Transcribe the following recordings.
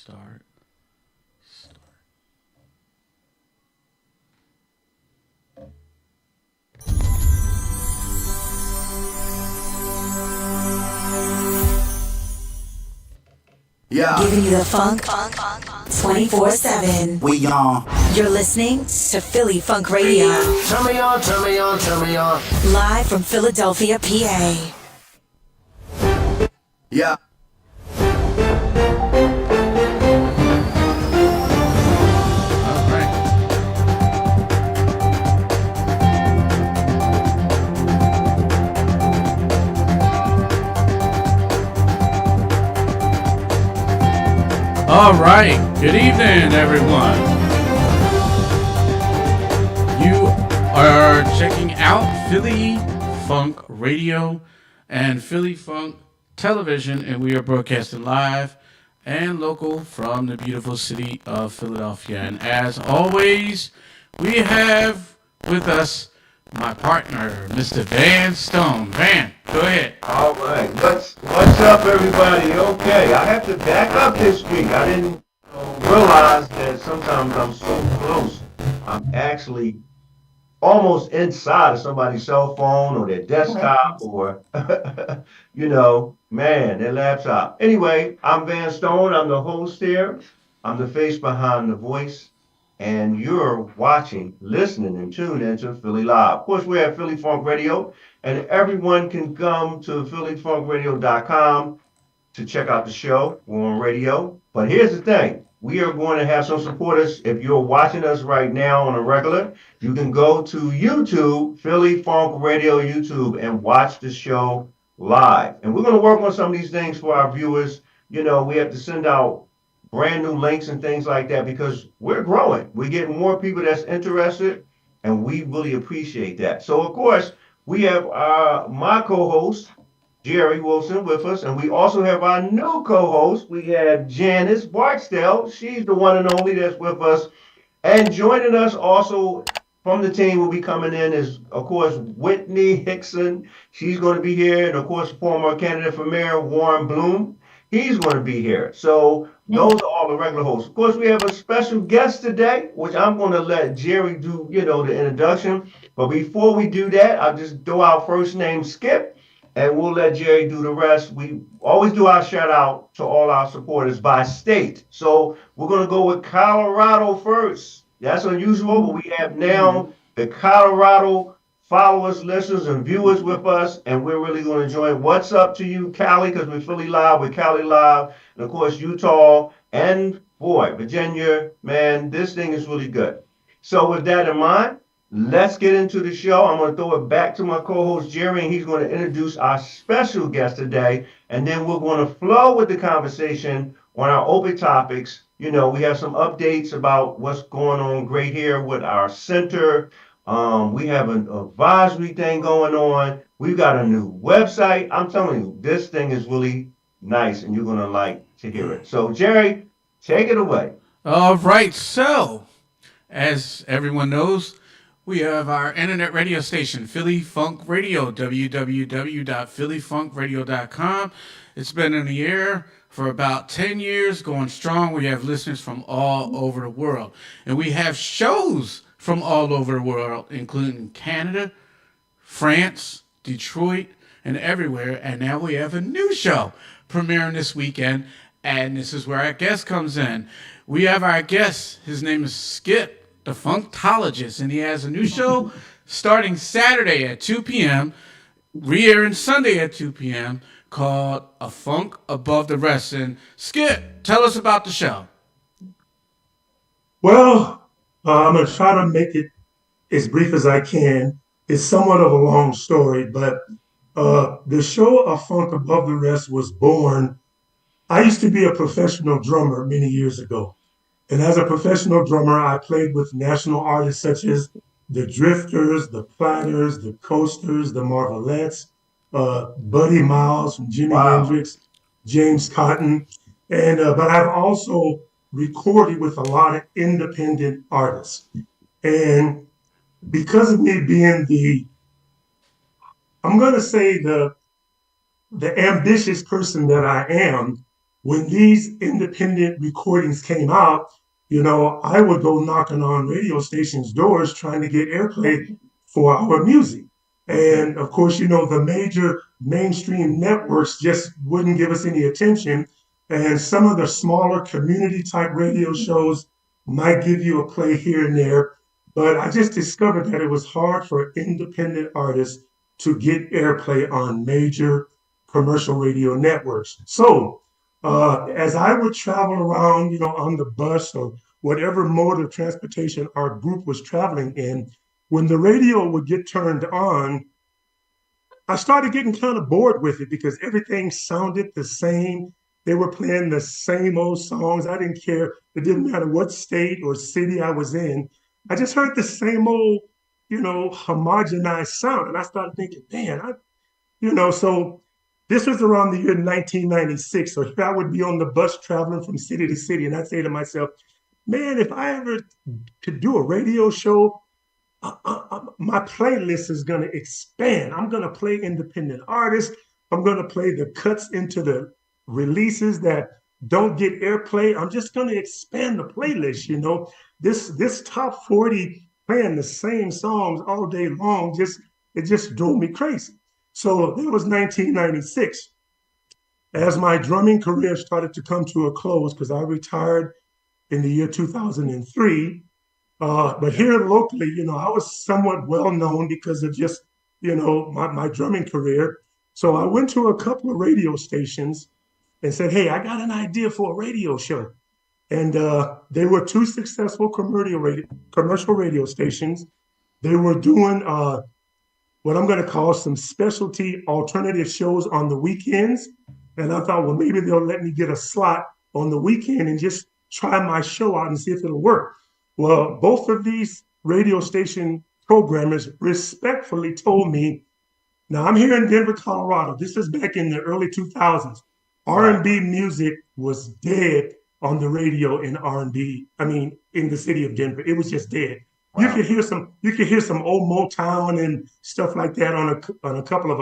Start. Start. Yeah. Giving you the funk 24/7. We on. You're listening to Philly Funk Radio. Turn me on, turn me on, turn me on. Live from Philadelphia, PA. Yeah. All right. All right. Good evening, everyone. You are checking out Philly Funk Radio and Philly Funk Television, and we are broadcasting live and local from the beautiful city of Philadelphia. And as always, we have with us my partner, Mr. Van Stone. Van, go ahead. All right, what's up, everybody? Okay, I have to back up this week. I didn't realize that sometimes I'm so close. I'm actually almost inside of somebody's cell phone or their desktop or, their laptop. Anyway, I'm Van Stone. I'm the host here. I'm the face behind the voice. And you're watching, listening, and tuned into Philly Live. Of course, we're at Philly Funk Radio, and everyone can come to phillyfunkradio.com to check out the show. We're on radio. But here's the thing. We are going to have some supporters. If you're watching us right now on a regular, you can go to YouTube, Philly Funk Radio YouTube, and watch the show live. And we're going to work on some of these things for our viewers. You know, we have to send out brand new links and things like that because we're growing. We're getting more people that's interested, and we really appreciate that. So, of course, we have my co-host, Jerry Wilson, with us, and we also have our new co-host. We have Janice Barksdale. She's the one and only that's with us. And joining us also from the team will be coming in is, of course, Whitney Hickson. She's going to be here. And, of course, former candidate for mayor, Warren Bloom. He's going to be here. So those are all the regular hosts. Of course, we have a special guest today, which I'm going to let Jerry do, the introduction. But before we do that, I'll just throw our first name, Skip, and we'll let Jerry do the rest. We always do our shout out to all our supporters by state. So we're going to go with Colorado first. That's unusual, but we have now the Colorado followers, listeners, and viewers with us, and we're really going to join. What's up to you, Cali? Because we're Philly Live, we're Cali Live, and of course Utah, and boy, Virginia. Man, this thing is really good. So with that in mind, let's get into the show. I'm going to throw it back to my co-host Jerry, and he's going to introduce our special guest today, and then we're going to flow with the conversation on our open topics. We have some updates about what's going on great here with our center. We have an advisory thing going on. We've got a new website. I'm telling you, this thing is really nice, and you're going to like to hear it. So, Jerry, take it away. All right. So, as everyone knows, we have our internet radio station, Philly Funk Radio, www.phillyfunkradio.com. It's been in the air for about 10 years, going strong. We have listeners from all over the world, and we have shows from all over the world, including Canada, France, Detroit, and everywhere. And now we have a new show premiering this weekend, and this is where our guest comes in. We have our guest. His name is Skip, the Funktologist, and he has a new show starting Saturday at 2 p.m., re-airing Sunday at 2 p.m., called A Funk Above the Rest. And Skip, tell us about the show. Well, I'm going to try to make it as brief as I can. It's somewhat of a long story, but the show A Funk Above the Rest was born. I used to be a professional drummer many years ago. And as a professional drummer, I played with national artists such as the Drifters, the Platters, the Coasters, the Marvelettes, Buddy Miles from Jimi Hendrix, James Cotton. And but I've also recorded with a lot of independent artists. And because of me being I'm going to say the ambitious person that I am, when these independent recordings came out, I would go knocking on radio stations' doors trying to get airplay for our music. And of course, the major mainstream networks just wouldn't give us any attention. And some of the smaller community type radio shows might give you a play here and there. But I just discovered that it was hard for independent artists to get airplay on major commercial radio networks. So as I would travel around, on the bus or whatever mode of transportation our group was traveling in, when the radio would get turned on, I started getting kind of bored with it because everything sounded the same. They were playing the same old songs. I didn't care. It didn't matter what state or city I was in. I just heard the same old, homogenized sound. And I started thinking, man, so this was around the year 1996. So here I would be on the bus traveling from city to city. And I'd say to myself, man, if I ever could do a radio show, my playlist is going to expand. I'm going to play independent artists. I'm going to play the cuts into the releases that don't get airplay. I'm just going to expand the playlist. This top 40 playing the same songs all day long, it just drove me crazy. So that was 1996. As my drumming career started to come to a close, because I retired in the year 2003, but here locally, I was somewhat well known because of just, my drumming career. So I went to a couple of radio stations and said, hey, I got an idea for a radio show. And they were two successful commercial radio stations. They were doing what I'm going to call some specialty alternative shows on the weekends. And I thought, well, maybe they'll let me get a slot on the weekend and just try my show out and see if it'll work. Well, both of these radio station programmers respectfully told me, now I'm here in Denver, Colorado. This is back in the early 2000s. R&B music was dead on the radio in R&B. I mean, in the city of Denver, it was just dead. Wow. You could hear some old Motown and stuff like that on a couple of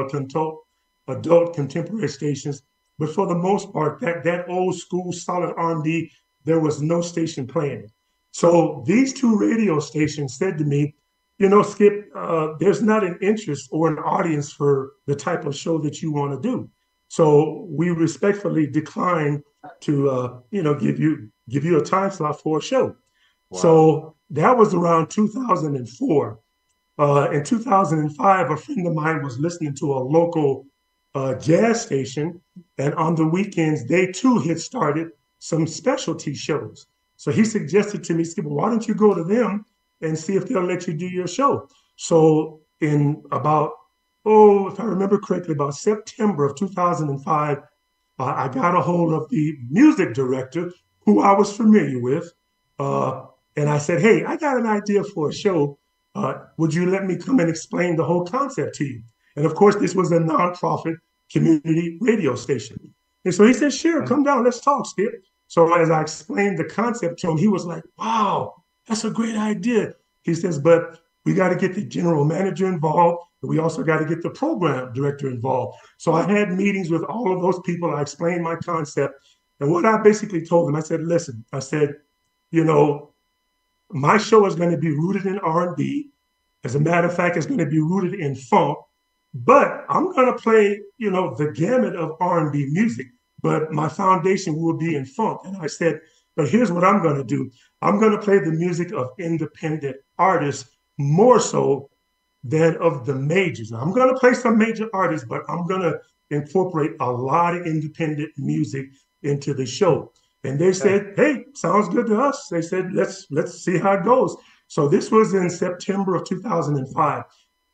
adult contemporary stations. But for the most part, that old school solid R&B, there was no station playing it. So these two radio stations said to me, Skip, there's not an interest or an audience for the type of show that you want to do. So we respectfully decline to, give you a time slot for a show. Wow. So that was around 2004. In 2005, a friend of mine was listening to a local jazz station, and on the weekends, they too had started some specialty shows. So he suggested to me, Skip, why don't you go to them and see if they'll let you do your show? So in about, if I remember correctly, about September of 2005, I got a hold of the music director who I was familiar with. And I said, hey, I got an idea for a show. Would you let me come and explain the whole concept to you? And of course, this was a nonprofit community radio station. And so he said, sure, come down, let's talk, Skip. So as I explained the concept to him, he was like, wow, that's a great idea. He says, but we got to get the general manager involved. But we also got to get the program director involved. So I had meetings with all of those people. I explained my concept. And what I basically told them, I said, listen, my show is going to be rooted in R&B. As a matter of fact, it's going to be rooted in funk. But I'm going to play, the gamut of R&B music. But my foundation will be in funk. And I said, but here's what I'm going to do. I'm going to play the music of independent artists more so than of the majors. Now, I'm going to play some major artists, but I'm going to incorporate a lot of independent music into the show. And they said, hey, sounds good to us. They said, let's see how it goes. So this was in September of 2005.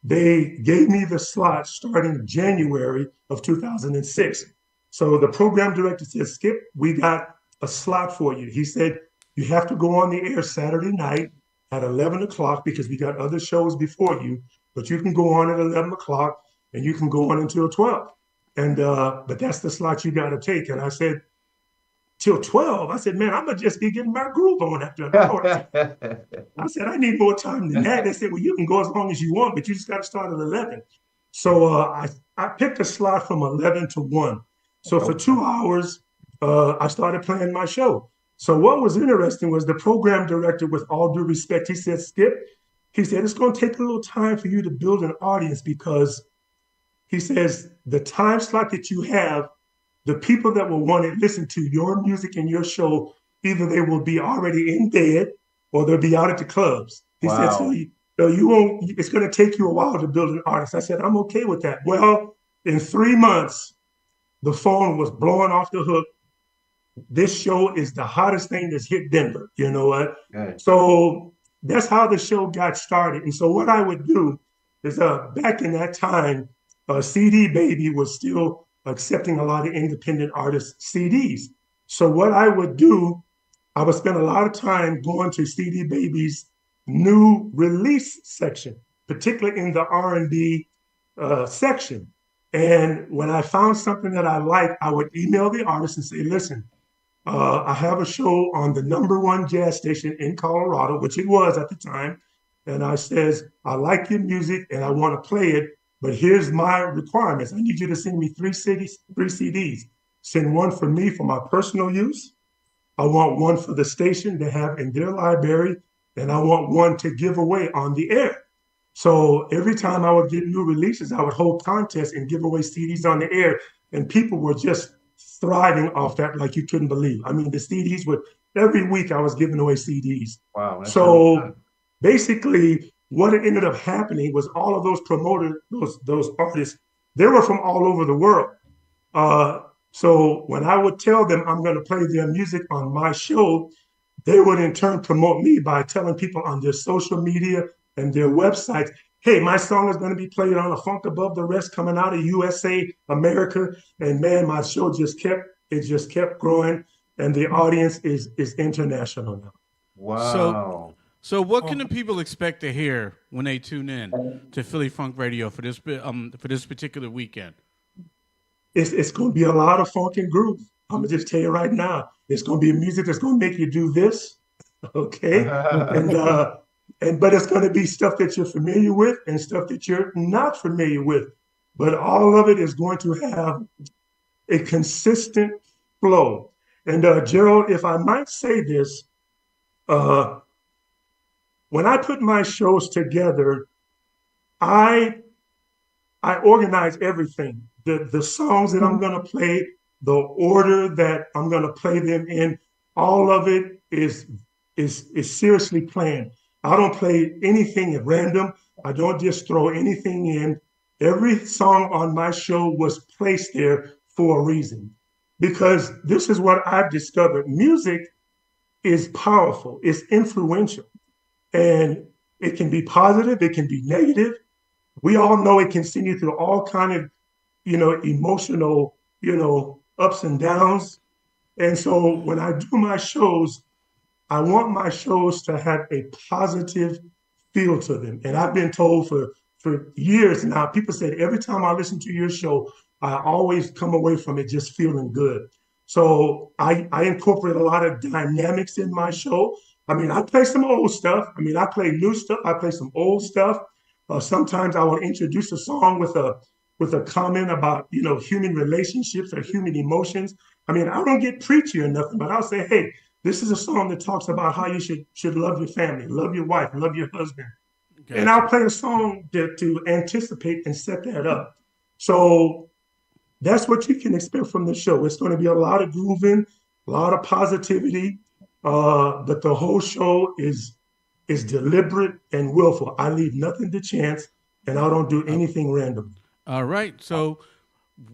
They gave me the slot starting January of 2006. So the program director said, Skip, we got a slot for you. He said, you have to go on the air Saturday night at 11 o'clock because we got other shows before you, but you can go on at 11 o'clock and you can go on until 12. And, but that's the slot you got to take. And I said, till 12? I said, man, I'm going to just be getting my groove on after an hour. I said, I need more time than that. They said, well, you can go as long as you want, but you just got to start at 11. So I picked a slot from 11 to 1. So for 2 hours, I started playing my show. So what was interesting was the program director, with all due respect, he said, Skip, he said, it's going to take a little time for you to build an audience because he says the time slot that you have, the people that will want to listen to your music and your show, either they will be already in bed or they'll be out at the clubs. He said, Wow. so you won't, it's going to take you a while to build an audience. I said, I'm okay with that. Well, in 3 months, the phone was blowing off the hook. This show is the hottest thing that's hit Denver. You know what? Good. So that's how the show got started. And so what I would do is back in that time, CD Baby was still accepting a lot of independent artists' CDs. So what I would do, I would spend a lot of time going to CD Baby's new release section, particularly in the R&B section. And when I found something that I liked, I would email the artist and say, listen, I have a show on the #1 jazz station in Colorado, which it was at the time. And I says, I like your music and I want to play it, but here's my requirements. I need you to send me 3 CDs. Send one for me for my personal use. I want one for the station to have in their library, and I want one to give away on the air. So every time I would get new releases, I would hold contests and give away CDs on the air, and people were just thriving off that like you couldn't believe. I mean, the CDs would, every week I was giving away CDs. Wow. That's So basically, what ended up happening was all of those promoters, those artists, they were from all over the world. So when I would tell them I'm going to play their music on my show, they would in turn promote me by telling people on their social media and their websites, hey, my song is going to be played on A Funk Above the Rest coming out of USA, America. And man, my show just kept growing, and the audience is international now. wow. So what can the people expect to hear when they tune in to Philly Funk Radio for this particular weekend? It's going to be a lot of funk and groove. I'm gonna just tell you right now, it's going to be music that's going to make you do this, okay? But it's going to be stuff that you're familiar with and stuff that you're not familiar with. But all of it is going to have a consistent flow. And Gerald, if I might say this, when I put my shows together, I organize everything. The songs that I'm going to play, the order that I'm going to play them in, all of it is seriously planned. I don't play anything at random. I don't just throw anything in. Every song on my show was placed there for a reason, because this is what I've discovered. Music is powerful. It's influential, and it can be positive. It can be negative. We all know it can send you through all kind of, emotional, ups and downs. And so when I do my shows, I want my shows to have a positive feel to them. And I've been told for years now, people said every time I listen to your show, I always come away from it just feeling good. So I incorporate a lot of dynamics in my show. I mean, I play some old stuff. I mean, I play new stuff. I play some old stuff. Sometimes I will introduce a song with a comment about, human relationships or human emotions. I mean, I don't get preachy or nothing, but I'll say, hey, this is a song that talks about how you should love your family, love your wife, love your husband. Gotcha. And I'll play a song to anticipate and set that up. So that's what you can expect from the show. It's going to be a lot of grooving, a lot of positivity, but the whole show is deliberate and willful. I leave nothing to chance, and I don't do anything random. All right, so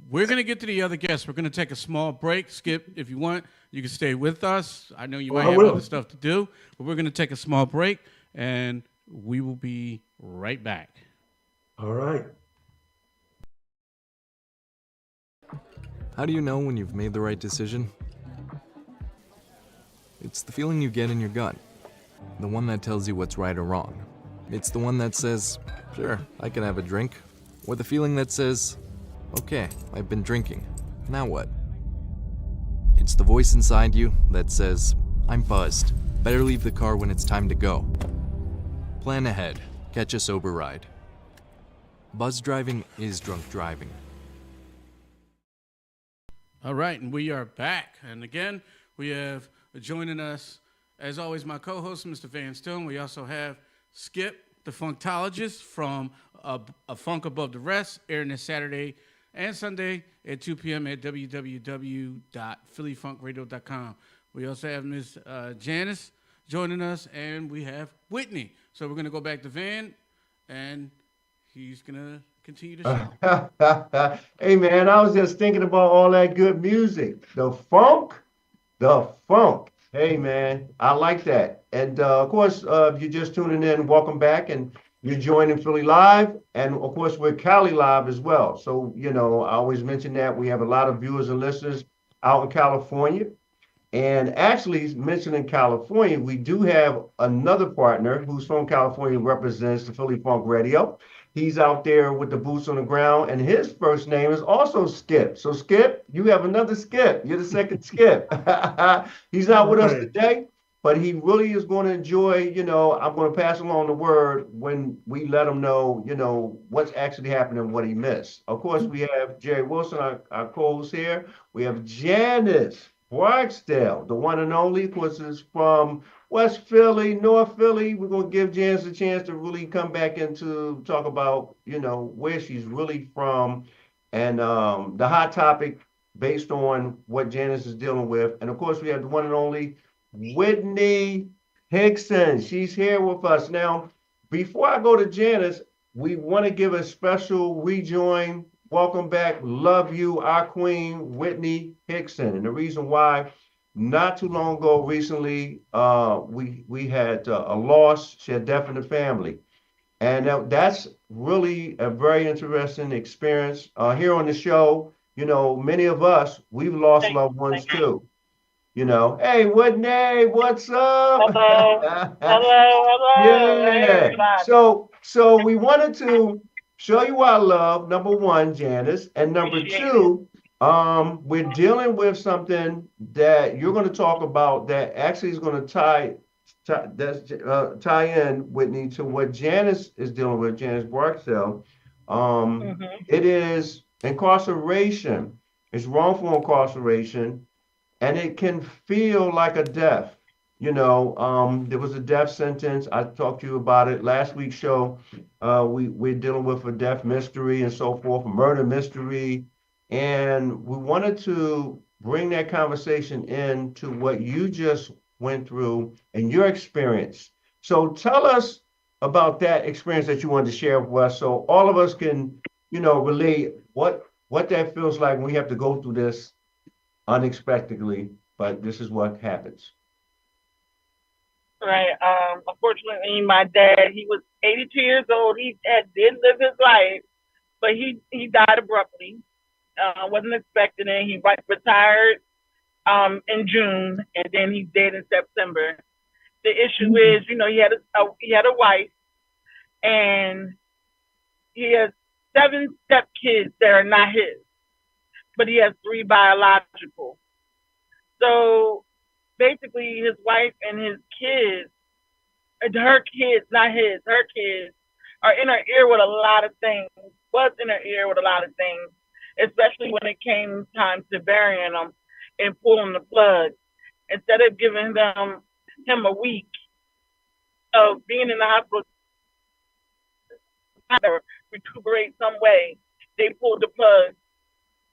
we're going to get to the other guests. We're going to take a small break. Skip, if you want, you can stay with us. I know you might have other stuff to do, but we're going to take a small break, and we will be right back. All right. How do you know when you've made the right decision? It's the feeling you get in your gut. The one that tells you what's right or wrong. It's the one that says, sure, I can have a drink. Or the feeling that says, okay, I've been drinking. Now what? It's the voice inside you that says, I'm buzzed. Better leave the car when it's time to go. Plan ahead. Catch a sober ride. Buzz driving is drunk driving. All right, and we are back. And again, we have joining us, as always, my co-host, Mr. Van Stone. We also have Skip, the Funktologist from A Funk Above the Rest, airing this Saturday and Sunday at 2 p.m. at www.phillyfunkradio.com. We also have Miss Janice joining us, and we have Whitney. So we're going to go back to Van, and he's going to continue the show. Hey man, I was just thinking about all that good music. The funk. Hey man, I like that. And of course, if you're just tuning in, welcome back. And you're joining Philly Live. And of course, we're Cali Live as well. So, I always mention that we have a lot of viewers and listeners out in California. And actually, mentioning California, we do have another partner who's from California, represents the Philly Funk Radio. He's out there with the boots on the ground, and his first name is also Skip. So, Skip, you have another Skip. You're the second Skip. He's not with us today, but he really is going to enjoy, I'm going to pass along the word when we let him know, what's actually happening, what he missed. Of course, we have Jerry Wilson, our co-host here. We have Janice Barksdale, the one and only, of course, is from West Philly, North Philly. We're going to give Janice a chance to really come back into talk about, where she's really from and the hot topic based on what Janice is dealing with. And of course, we have the one and only Whitney Hickson. She's here with us. Now, before I go to Janice, we want to give a special rejoin. Welcome back. Love you, our queen, Whitney Hickson. And the reason why, not too long ago, recently, we had a loss. She had death in the family. And that's really a very interesting experience. Here on the show, many of us, we've lost loved ones too. Hey, Whitney, what's up? Hello. Yeah. So we wanted to show you our love, number one, Janice, and number two, we're dealing with something that you're going to talk about that actually is going to tie in, Whitney, to what Janice is dealing with, Janice Barksdale. It is incarceration. It's wrongful incarceration, and it can feel like a death. There was a death sentence. I talked to you about it last week's show. We're dealing with a death mystery and so forth, a murder mystery. And we wanted to bring that conversation into what you just went through and your experience. So tell us about that experience that you wanted to share with us so all of us can, relate what that feels like when we have to go through this unexpectedly, but this is what happens. Right. Unfortunately, my dad, he was 82 years old. He did live his life, but he died abruptly. Wasn't expecting it. He retired in June, and then he's dead in September. The issue is, he had a wife, and he has 7 stepkids that are not his, but he has 3 biological. So basically, his wife and his kids, her kids, not his, her kids, are in her ear with a lot of things, especially when it came time to burying them and pulling the plug. Instead of giving him a week of being in the hospital to recuperate some way, they pulled the plug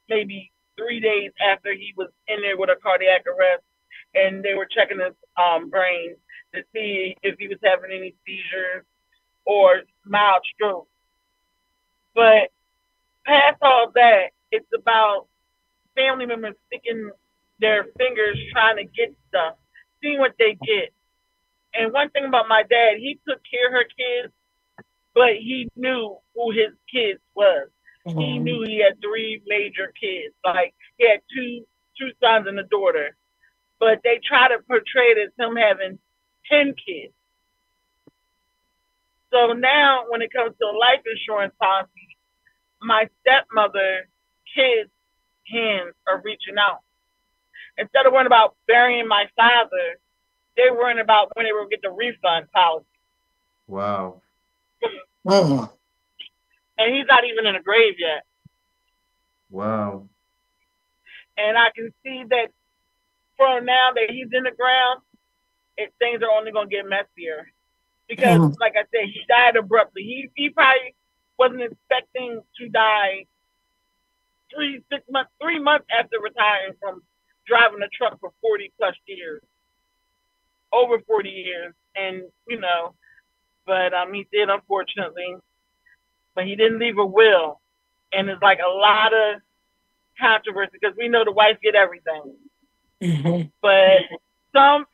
maybe 3 days after he was in there with a cardiac arrest, and they were checking his brain to see if he was having any seizures or mild stroke. But past all that, it's about family members sticking their fingers trying to get stuff, seeing what they get. And one thing about my dad, he took care of her kids, but he knew who his kids was. He knew he had 3 major kids. Like, he had two sons and a daughter. But they try to portray it as him having 10 kids. So now, when it comes to a life insurance policy, my stepmother kids' hands are reaching out. Instead of worrying about burying my father, they're worrying about when they will get the refund policy. Wow. And he's not even in the grave yet. Wow. And I can see that for now that he's in the ground, things are only going to get messier. Because, like I said, he died abruptly. He probably wasn't expecting to die 3 months after retiring from driving a truck for 40 plus years, over 40 years. And, but he did, unfortunately, but he didn't leave a will. And it's like a lot of controversy because we know the wife get everything. But some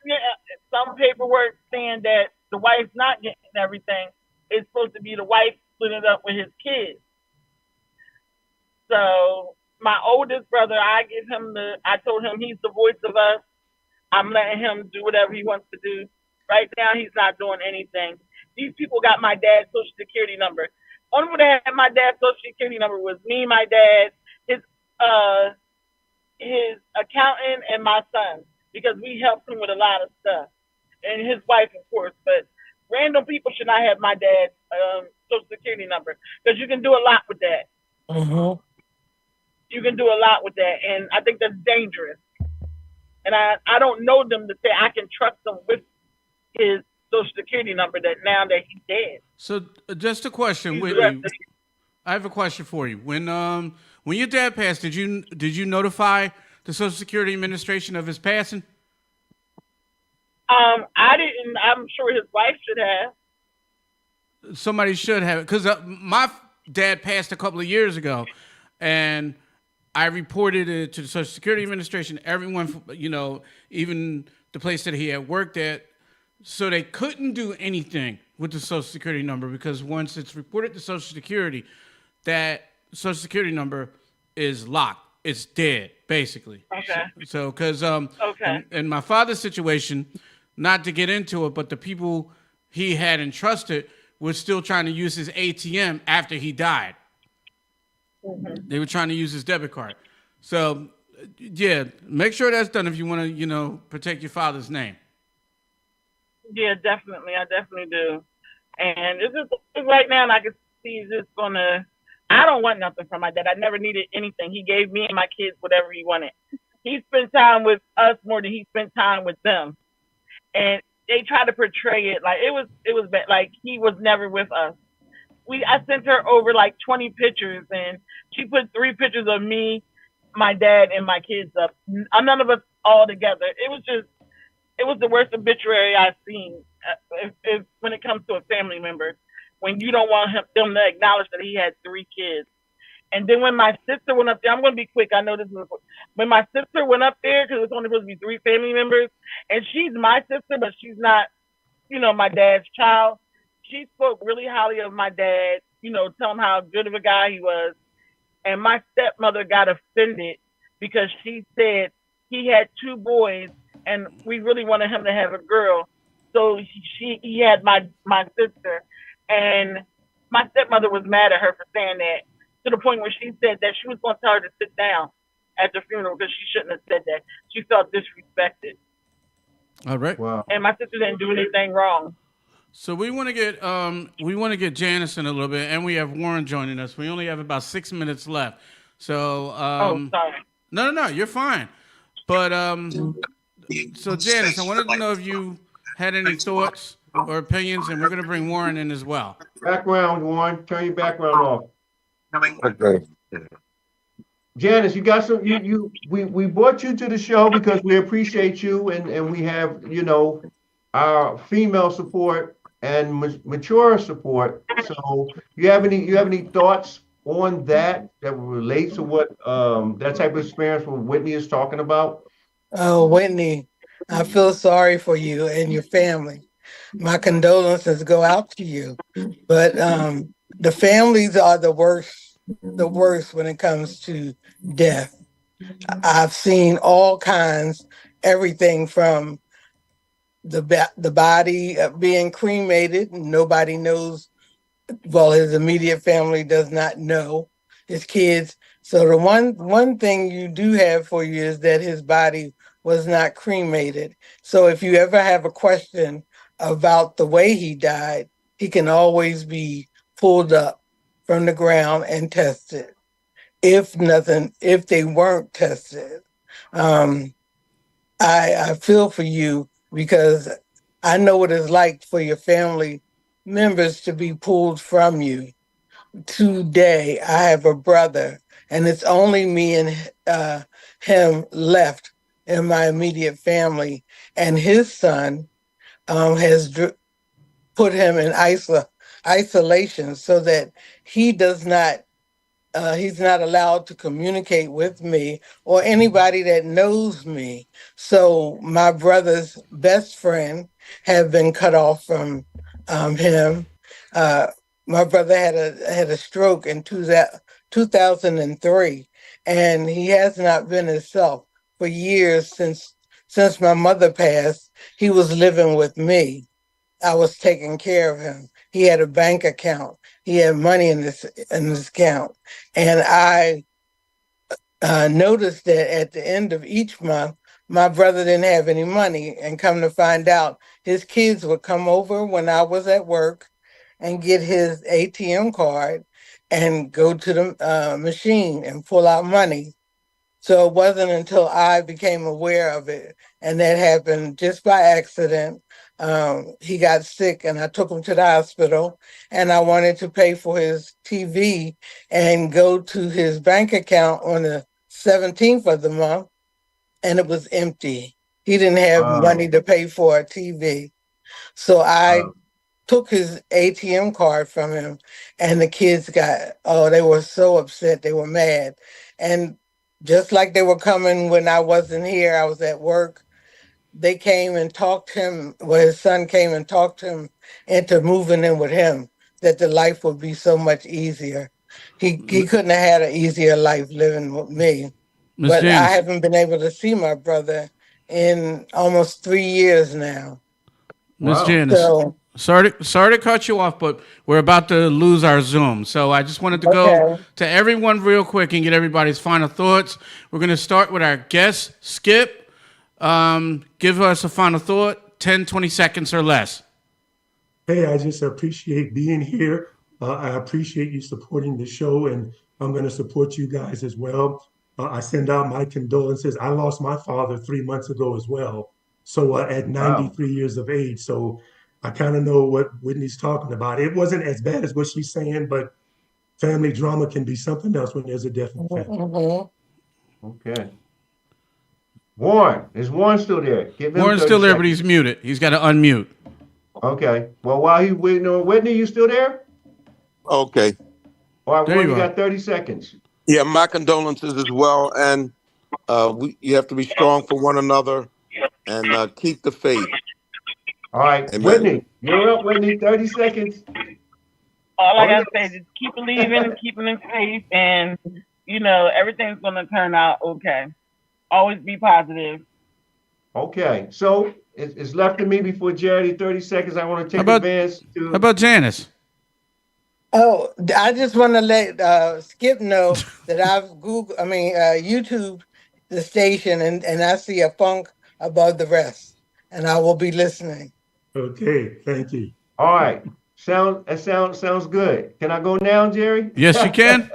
paperwork saying that the wife's not getting everything. It's supposed to be the wife splitting it up with his kids. So my oldest brother, I told him he's the voice of us. I'm letting him do whatever he wants to do. Right now, he's not doing anything. These people got my dad's social security number. Only one that had my dad's social security number was me, my dad, his accountant, and my son, because we helped him with a lot of stuff, and his wife, of course. But random people should not have my dad's social security number because you can do a lot with that. You can do a lot with that, and I think that's dangerous. And I don't know them to say I can trust them with his social security number that now that he's dead. So just a question, Whitney. I have a question for you. When your dad passed, did you notify the Social Security Administration of his passing? I didn't. I'm sure his wife should have. Somebody should have, because my dad passed a couple of years ago, and I reported it to the Social Security Administration. Everyone, even the place that he had worked at, so they couldn't do anything with the Social Security number because once it's reported to Social Security, that Social Security number is locked. It's dead, basically. Okay. So, because okay. in my father's situation, not to get into it, but the people he had entrusted were still trying to use his ATM after he died. They were trying to use his debit card. So, yeah, make sure that's done if you want to, protect your father's name. Yeah, definitely. I definitely do. And it's right now, and I can see he's just gonna. I don't want nothing from my dad. I never needed anything. He gave me and my kids whatever he wanted. He spent time with us more than he spent time with them. And they try to portray it like it was bad, like he was never with us. I sent her over like 20 pictures, and she put 3 pictures of me, my dad, and my kids up. None of us all together. It was the worst obituary I've seen. If when it comes to a family member, when you don't want them to acknowledge that he had 3 kids. And then when my sister went up there, I'm going to be quick. I know this is when my sister went up there, because it was only supposed to be 3 family members, and she's my sister, but she's not, my dad's child. She spoke really highly of my dad, tell him how good of a guy he was. And my stepmother got offended because she said he had 2 boys and we really wanted him to have a girl. So he had my sister, and my stepmother was mad at her for saying that, to the point where she said that she was going to tell her to sit down at the funeral because she shouldn't have said that. She felt disrespected. All right. Wow. And my sister didn't do anything wrong. So we want to get Janice in a little bit, and we have Warren joining us. We only have about 6 minutes left. So sorry. No, you're fine. But so Janice, I wanted to know if you had any thoughts or opinions, and we're going to bring Warren in as well. Background, Warren. Turn your background off. Okay. Janice, you got some. We brought you to the show because we appreciate you, and we have our female support and mature support. So you have any thoughts on that relates to what that type of experience what Whitney is talking about? Oh, Whitney, I feel sorry for you and your family. My condolences go out to you. But the families are the worst when it comes to death. I've seen all kinds, everything from the body being cremated. Nobody knows. Well, his immediate family does not know, his kids. So the one thing you do have for you is that his body was not cremated. So if you ever have a question about the way he died, he can always be pulled up from the ground and tested. If they weren't tested, Um, I feel for you because I know what it's like for your family members to be pulled from you. Today, I have a brother, and it's only me and him left in my immediate family, and his son has put him in isolation so that he does not he's not allowed to communicate with me or anybody that knows me. So my brother's best friend have been cut off from him. Uh, my brother had a stroke in 2003, and he has not been himself for years since my mother passed. He was living with me. I was taking care of him. He had a bank account. He had money in this account, and I noticed that at the end of each month, my brother didn't have any money. And come to find out, his kids would come over when I was at work and get his ATM card and go to the machine and pull out money. So it wasn't until I became aware of it, and that happened just by accident. He got sick, and I took him to the hospital, and I wanted to pay for his TV and go to his bank account on the 17th of the month, and it was empty. He didn't have money to pay for a TV. So I took his ATM card from him, and the kids they were so upset. They were mad. And just like they were coming when I wasn't here, I was at work. They came and talked him, his son came and talked him into moving in with him, that the life would be so much easier. He couldn't have had an easier life living with me. Miss But I Janice, haven't been able to see my brother in almost 3 years now. Miss Wow. Janice, So, sorry to cut you off, but we're about to lose our Zoom. So I just wanted to go Okay. to everyone real quick and get everybody's final thoughts. We're going to start with our guest, Skip. Give us a final thought, 10, 20 seconds or less. Hey, I just appreciate being here. I appreciate you supporting the show, and I'm going to support you guys as well. I send out my condolences. I lost my father 3 months ago as well. So at 93 years of age. So I kind of know what Whitney's talking about. It wasn't as bad as what she's saying, but family drama can be something else when there's a death in the family. mhm. Okay. Warren, is Warren still there? Give him Warren's 30 still there, but seconds. he's muted. He's got to unmute. Okay. Well, while he's waiting on Whitney, you still there? Okay. All right, There Warren, you you are. got 30 seconds. Yeah, my condolences as well. And you have to be strong for one another and keep the faith. All right, Amen. Whitney, you're up, Whitney. 30 seconds. All Oh, I gotta yeah. say is keep believing, keeping in faith, and everything's gonna turn out okay. Always be positive. Okay, so it's left to me before Charity. 30 seconds. I want to take How about- advance to. How about Janice? Oh, I just want to let Skip know that I've YouTube the station, and I see a funk above the rest, and I will be listening. Okay, thank you. All right, sounds good. Can I go now, Jerry? Yes, you can.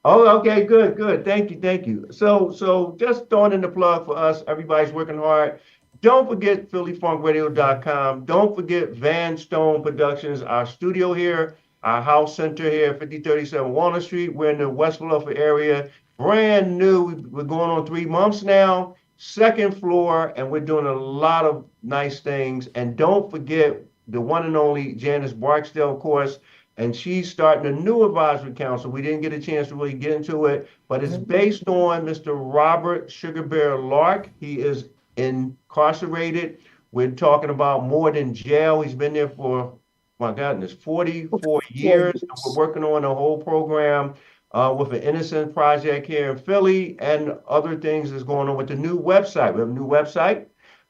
Oh, okay, good. Thank you. So just throwing in the plug for us. Everybody's working hard. Don't forget PhillyFunkRadio.com. Don't forget Van Stone Productions, our studio here, our house center here, 5037 Walnut Street. We're in the West Philadelphia area. Brand new. We're going on 3 months now. Second floor, and we're doing a lot of nice things. And don't forget the one and only Janice Barksdale, of course. And she's starting a new advisory council. We didn't get a chance to really get into it, but it's based on Mr. Robert Sugar Bear Lark. He is incarcerated. We're talking about more than jail. He's been there for, my goodness, 44 years. We're working on a whole program with an Innocent Project here in Philly and other things that's going on with the new website. We have a new website.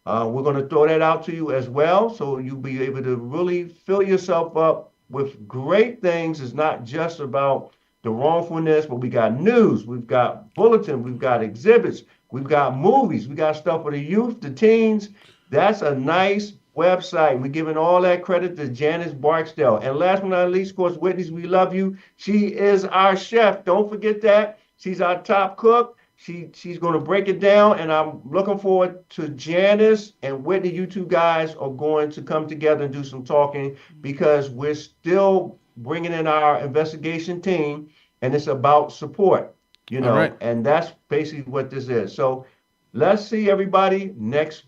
We're going to throw that out to you as well, so you'll be able to really fill yourself up with great things. It's not just about the wrongfulness, but we got news, we've got bulletin, we've got exhibits, we've got movies, we got stuff for the youth, the teens. That's a nice website. We're giving all that credit to Janice Barksdale. And last but not least, of course, Whitney's, we love you. She is our chef. Don't forget that. She's our top cook. she's going to break it down, and I'm looking forward to Janice and Whitney. You two guys are going to come together and do some talking because we're still bringing in our investigation team, and it's about support, you know, right. and that's basically what this is. So let's see everybody next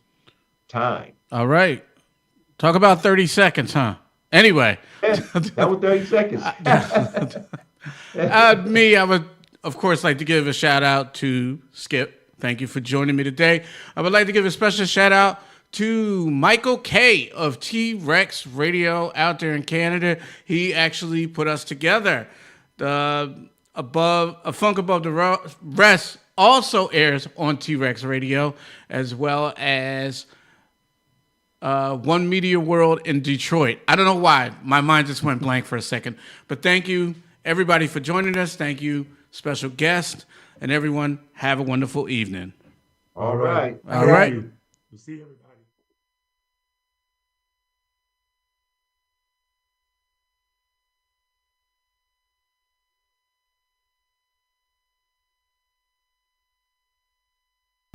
time. All right. Talk about 30 seconds, huh? Anyway. That was 30 seconds. Me, I would, of course, like to give a shout out to Skip. Thank you for joining me today. I would like to give a special shout out to Michael K of T-Rex Radio out there in Canada. He actually put us together. The A Funk Above the Rest also airs on T-Rex Radio, as well as One Media World in Detroit. I don't know why. My mind just went blank for a second. But thank you, everybody, for joining us. Thank you, special guest. And everyone, have a wonderful evening. All right. All right. We'll see everybody.